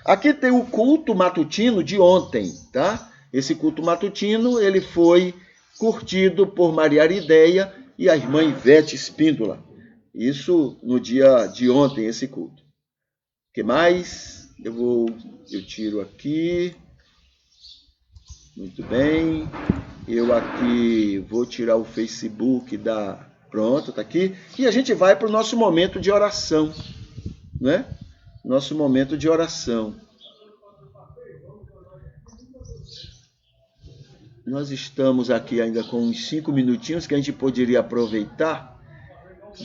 Aqui tem o culto matutino de ontem, tá? Esse culto matutino, ele foi curtido por Maria Arideia e a irmã Ivete Espíndola. Isso no dia de ontem, esse culto. O que mais? Eu tiro aqui. Muito bem. Eu aqui vou tirar o Facebook da... Pronto, tá aqui. E a gente vai para o nosso momento de oração, né? Nosso momento de oração. Nós estamos aqui ainda com uns 5 minutinhos que a gente poderia aproveitar.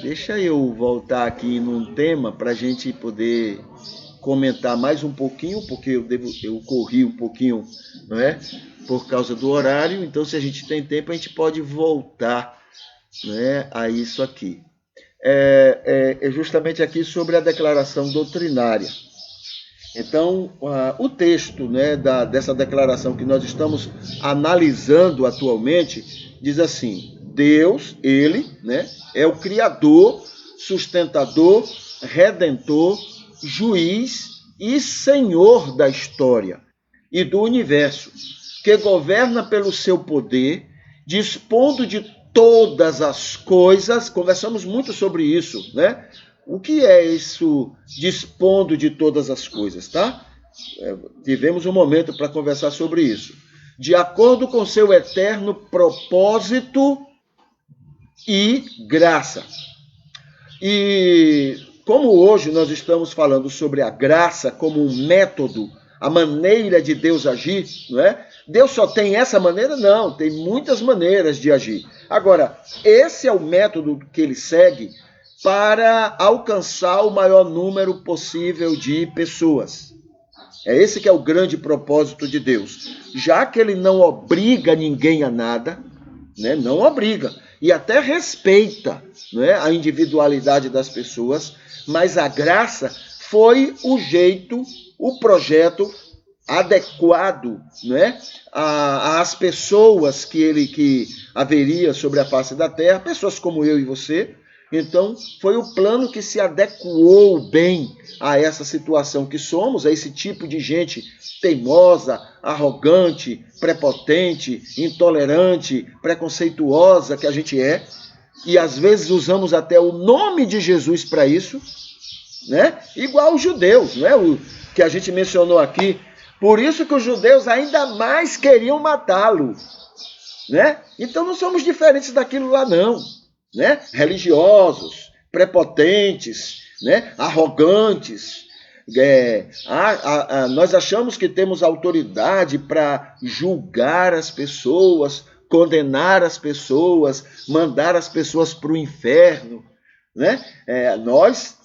Deixa eu voltar aqui num tema para a gente poder comentar mais um pouquinho, porque eu corri um pouquinho, não é? Por causa do horário. Então, se a gente tem tempo, a gente pode voltar, né, a isso aqui. É justamente aqui sobre a declaração doutrinária. Então, o texto, né, dessa declaração que nós estamos analisando atualmente, diz assim: Deus, Ele, né, é o Criador, sustentador, Redentor, Juiz e Senhor da história e do universo, que governa pelo seu poder, dispondo de todas as coisas. Conversamos muito sobre isso, né? O que é isso, dispondo de todas as coisas, tá? Tivemos um momento para conversar sobre isso. De acordo com seu eterno propósito e graça. E como hoje nós estamos falando sobre a graça como um método, a maneira de Deus agir, não é? Deus só tem essa maneira? Não, tem muitas maneiras de agir. Agora, esse é o método que ele segue para alcançar o maior número possível de pessoas. É esse que é o grande propósito de Deus. Já que ele não obriga ninguém a nada, né? Não obriga, e até respeita, né, a individualidade das pessoas, mas a graça foi o jeito, o projeto adequado, né, às pessoas que haveria sobre a face da terra, pessoas como eu e você. Então, foi o plano que se adequou bem a essa situação que somos, a esse tipo de gente teimosa, arrogante, prepotente, intolerante, preconceituosa que a gente é. E às vezes usamos até o nome de Jesus para isso, né? Igual os judeus, né? O que a gente mencionou aqui. Por isso que os judeus ainda mais queriam matá-lo, né? Então não somos diferentes daquilo lá, não. Né? Religiosos, prepotentes, né? Arrogantes. Nós achamos que temos autoridade para julgar as pessoas, condenar as pessoas, mandar as pessoas para o inferno, né? Nós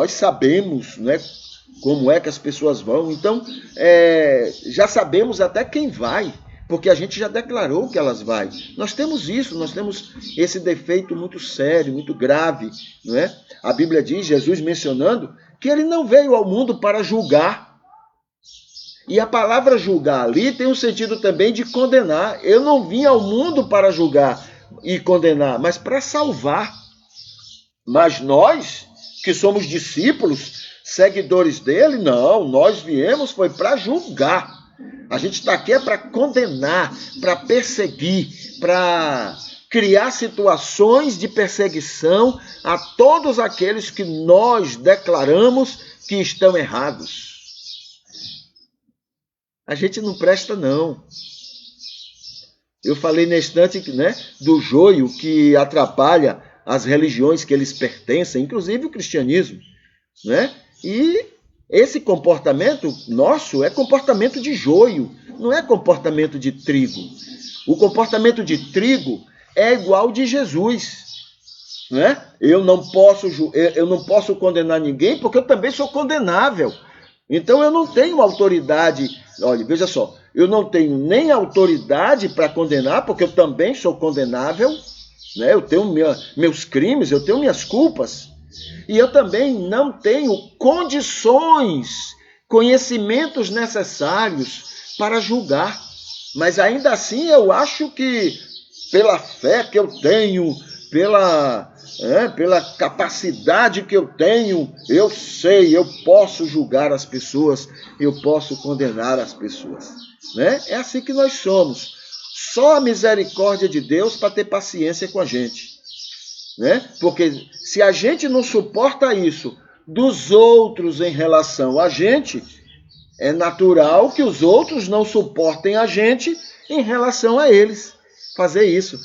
sabemos, né, como é que as pessoas vão. Então, já sabemos até quem vai, porque a gente já declarou que elas vão. Nós temos esse defeito muito sério, muito grave, não é? A Bíblia diz, Jesus mencionando, que ele não veio ao mundo para julgar. E a palavra julgar ali tem um sentido também de condenar. Eu não vim ao mundo para julgar e condenar, mas para salvar. Mas nós, que somos discípulos, seguidores dele, não, nós viemos foi para julgar. A gente está aqui para condenar, para perseguir, para criar situações de perseguição a todos aqueles que nós declaramos que estão errados. A gente não presta, não. Eu falei na instante, né, do joio que atrapalha as religiões que eles pertencem, inclusive o cristianismo, né? E esse comportamento nosso é comportamento de joio, não é comportamento de trigo. O comportamento de trigo é igual de Jesus, né? Eu não posso condenar ninguém porque eu também sou condenável. Então eu não tenho autoridade. Olha, veja só, eu não tenho nem autoridade para condenar porque eu também sou condenável, né? Eu tenho meus crimes, eu tenho minhas culpas. E eu também não tenho condições, conhecimentos necessários para julgar. Mas ainda assim eu acho que pela fé que eu tenho, pela capacidade que eu tenho, eu sei, eu posso julgar as pessoas, eu posso condenar as pessoas, né? É assim que nós somos. Só a misericórdia de Deus para ter paciência com a gente, né? Porque se a gente não suporta isso dos outros em relação a gente, é natural que os outros não suportem a gente em relação a eles. Fazer isso,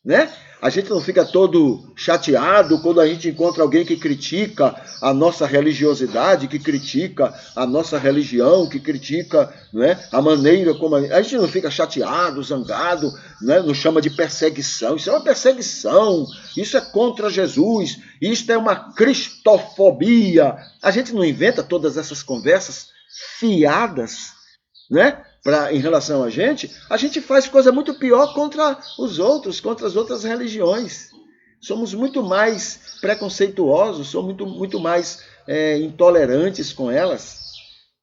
né? A gente não fica todo chateado quando a gente encontra alguém que critica a nossa religiosidade, que critica a nossa religião, que critica, né, a maneira como a gente não fica chateado, zangado, né, não chama de perseguição. Isso é uma perseguição, isso é contra Jesus, isso é uma cristofobia. A gente não inventa todas essas conversas fiadas, né? Em relação a gente faz coisa muito pior contra os outros, contra as outras religiões. Somos muito mais preconceituosos, somos muito mais intolerantes com elas.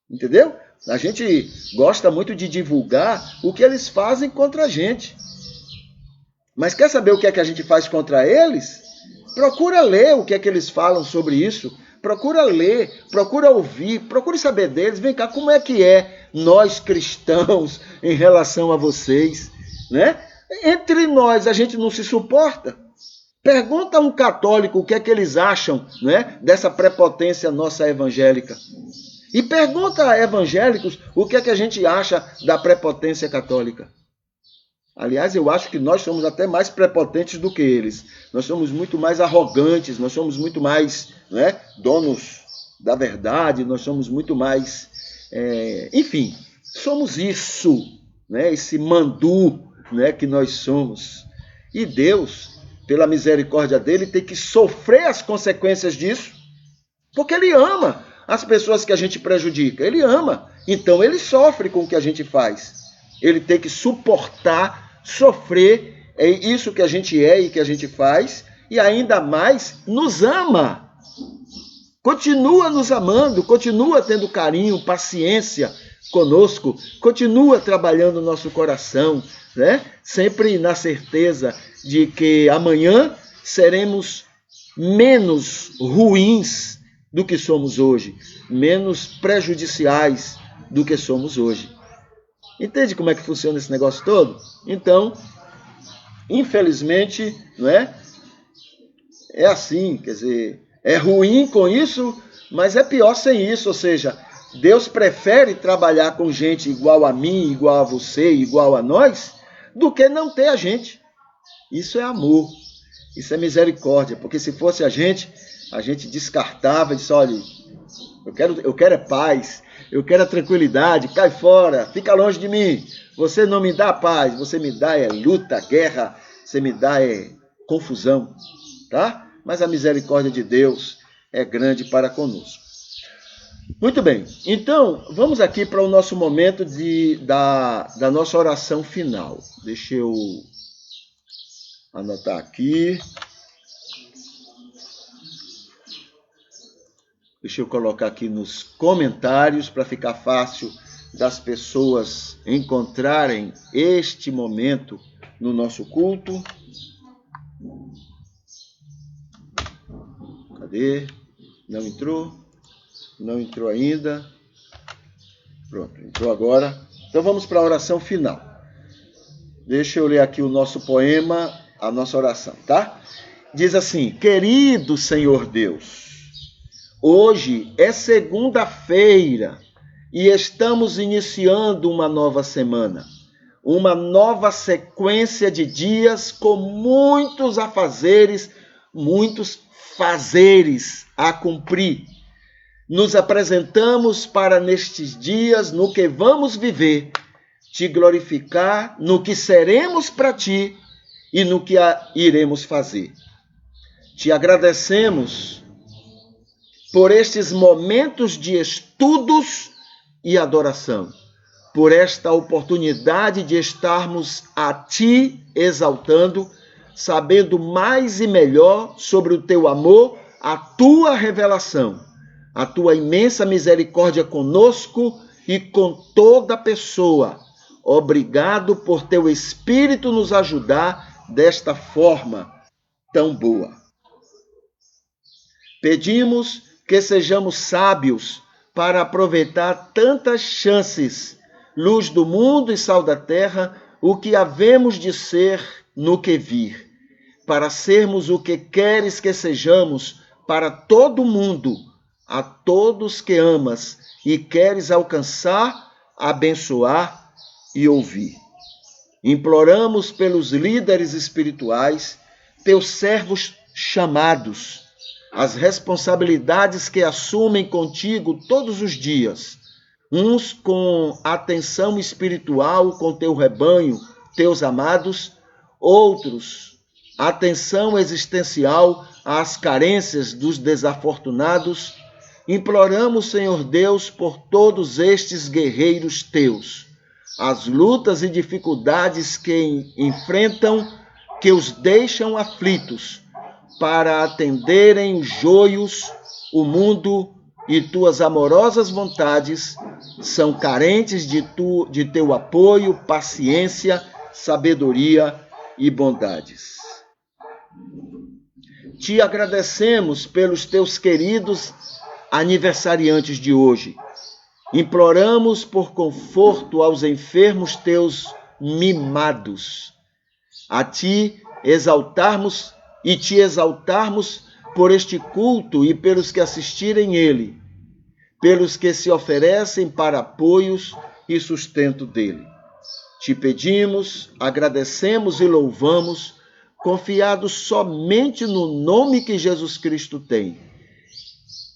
Entendeu? A gente gosta muito de divulgar o que eles fazem contra a gente. Mas quer saber o que é que a gente faz contra eles? Procura ler o que é que eles falam sobre isso. Procura ler, procura ouvir, procure saber deles. Vem cá, como é que nós cristãos em relação a vocês, né? Entre nós a gente não se suporta. Pergunta a um católico o que é que eles acham, né, dessa prepotência nossa evangélica. E pergunta a evangélicos o que é que a gente acha da prepotência católica. Aliás, eu acho que nós somos até mais prepotentes do que eles. Nós somos muito mais arrogantes, nós somos muito mais, né, donos da verdade, nós somos muito mais... enfim, somos isso, né, esse mandu, né, que nós somos. E Deus, pela misericórdia dele, tem que sofrer as consequências disso, porque ele ama as pessoas que a gente prejudica. Ele ama, então ele sofre com o que a gente faz. Ele tem que suportar, sofrer isso que a gente é e que a gente faz, e ainda mais nos ama. Continua nos amando, continua tendo carinho, paciência conosco, continua trabalhando o nosso coração, né? Sempre na certeza de que amanhã seremos menos ruins do que somos hoje, menos prejudiciais do que somos hoje. Entende como é que funciona esse negócio todo? Então, infelizmente, não é? É assim, quer dizer, é ruim com isso, mas é pior sem isso. Ou seja, Deus prefere trabalhar com gente igual a mim, igual a você, igual a nós, do que não ter a gente. Isso é amor, isso é misericórdia, porque se fosse a gente descartava e disse, olha, eu quero é paz, eu quero a tranquilidade, cai fora, fica longe de mim. Você não me dá paz, você me dá luta, guerra, você me dá confusão, tá? Mas a misericórdia de Deus é grande para conosco. Muito bem, então vamos aqui para o nosso momento da nossa oração final. Deixa eu anotar aqui. Deixa eu colocar aqui nos comentários para ficar fácil das pessoas encontrarem este momento no nosso culto. Cadê? Não entrou? Não entrou ainda. Pronto, entrou agora. Então vamos para a oração final. Deixa eu ler aqui o nosso poema, a nossa oração, tá? Diz assim: querido Senhor Deus, hoje é segunda-feira e estamos iniciando uma nova semana, uma nova sequência de dias com muitos afazeres, muitos fazeres a cumprir. Nos apresentamos para nestes dias, no que vamos viver, te glorificar no que seremos para ti e no que iremos fazer. Te agradecemos por estes momentos de estudos e adoração, por esta oportunidade de estarmos a ti exaltando, sabendo mais e melhor sobre o teu amor, a tua revelação, a tua imensa misericórdia conosco e com toda pessoa. Obrigado por teu Espírito nos ajudar desta forma tão boa. Pedimos que sejamos sábios para aproveitar tantas chances, luz do mundo e sal da terra, o que havemos de ser no que vir, para sermos o que queres que sejamos para todo mundo, a todos que amas e queres alcançar, abençoar e ouvir. Imploramos pelos líderes espirituais, teus servos chamados, as responsabilidades que assumem contigo todos os dias, uns com atenção espiritual com teu rebanho, teus amados, outros atenção existencial às carências dos desafortunados. Imploramos, Senhor Deus, por todos estes guerreiros teus, as lutas e dificuldades que enfrentam, que os deixam aflitos, para atenderem os joios, o mundo e tuas amorosas vontades, são carentes de teu apoio, paciência, sabedoria e bondades. Te agradecemos pelos teus queridos aniversariantes de hoje. Imploramos por conforto aos enfermos teus mimados. A ti exaltarmos e te exaltarmos por este culto e pelos que assistirem ele, pelos que se oferecem para apoios e sustento dele. Te pedimos, agradecemos e louvamos, confiados somente no nome que Jesus Cristo tem.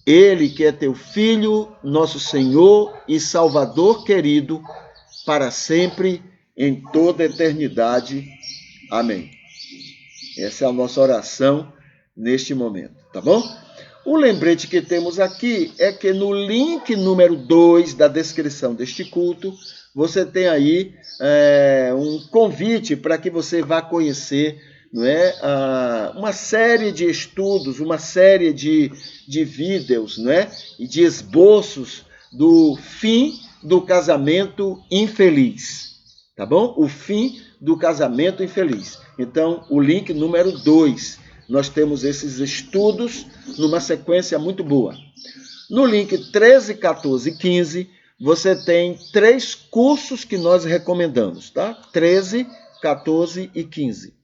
Ele que é teu Filho, nosso Senhor e Salvador querido, para sempre, em toda a eternidade. Amém. Essa é a nossa oração neste momento, tá bom? O lembrete que temos aqui é que no link número 2 da descrição deste culto, você tem aí um convite para que você vá conhecer, não é, uma série de estudos, uma série de vídeos, não é, e de esboços do fim do casamento infeliz, tá bom? O fim do casamento infeliz. Então, o link número 2, nós temos esses estudos numa sequência muito boa. No link 13, 14 e 15, você tem 3 cursos que nós recomendamos, tá? 13, 14 e 15.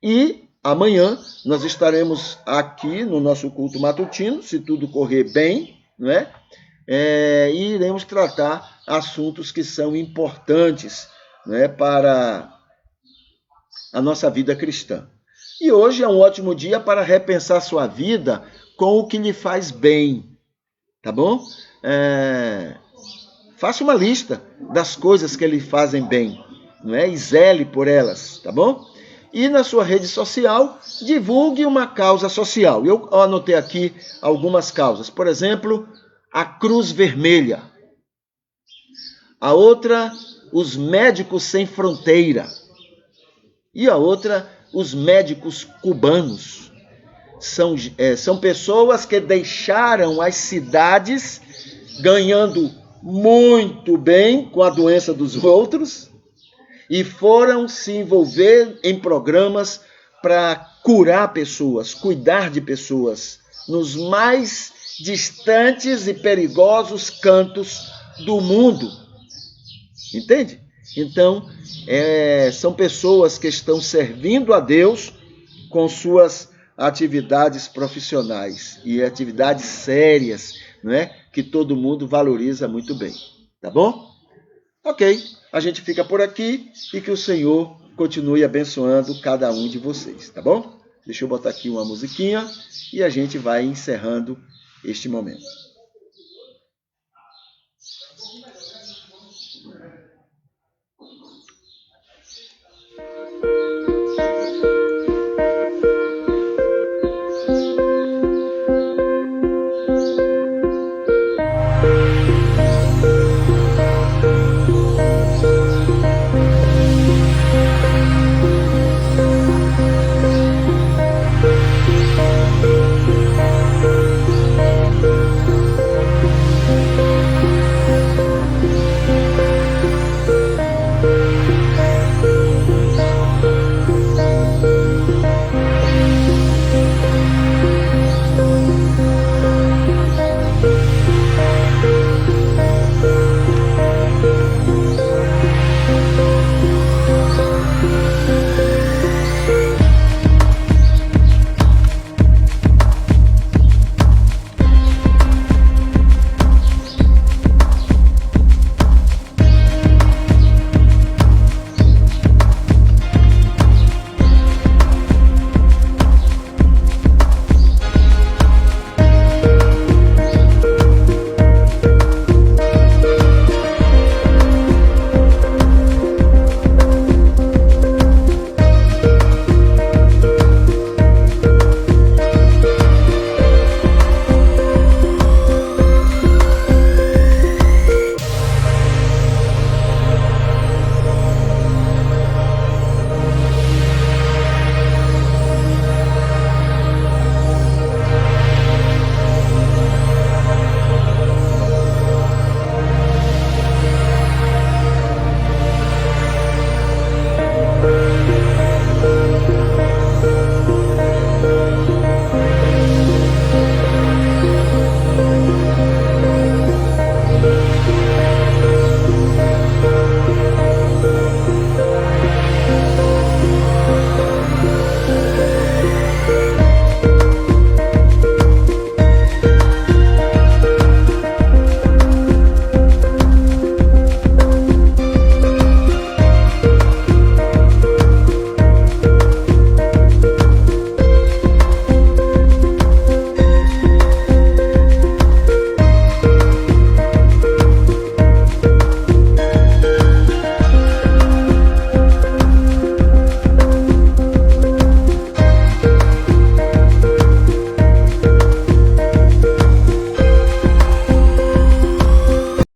E amanhã nós estaremos aqui no nosso culto matutino, se tudo correr bem, não é? E iremos tratar assuntos que são importantes, não é, para a nossa vida cristã. E hoje é um ótimo dia para repensar sua vida com o que lhe faz bem, tá bom? Faça uma lista das coisas que lhe fazem bem, não é? E zele por elas, tá bom? E na sua rede social, divulgue uma causa social. Eu anotei aqui algumas causas. Por exemplo, a Cruz Vermelha. A outra, os Médicos Sem Fronteira. E a outra, os médicos cubanos. São pessoas que deixaram as cidades ganhando muito bem com a doença dos outros e foram se envolver em programas para curar pessoas, cuidar de pessoas nos mais distantes e perigosos cantos do mundo. Entende? Então, são pessoas que estão servindo a Deus com suas atividades profissionais e atividades sérias, não é? Que todo mundo valoriza muito bem, tá bom? Ok, a gente fica por aqui e que o Senhor continue abençoando cada um de vocês, tá bom? Deixa eu botar aqui uma musiquinha e a gente vai encerrando este momento.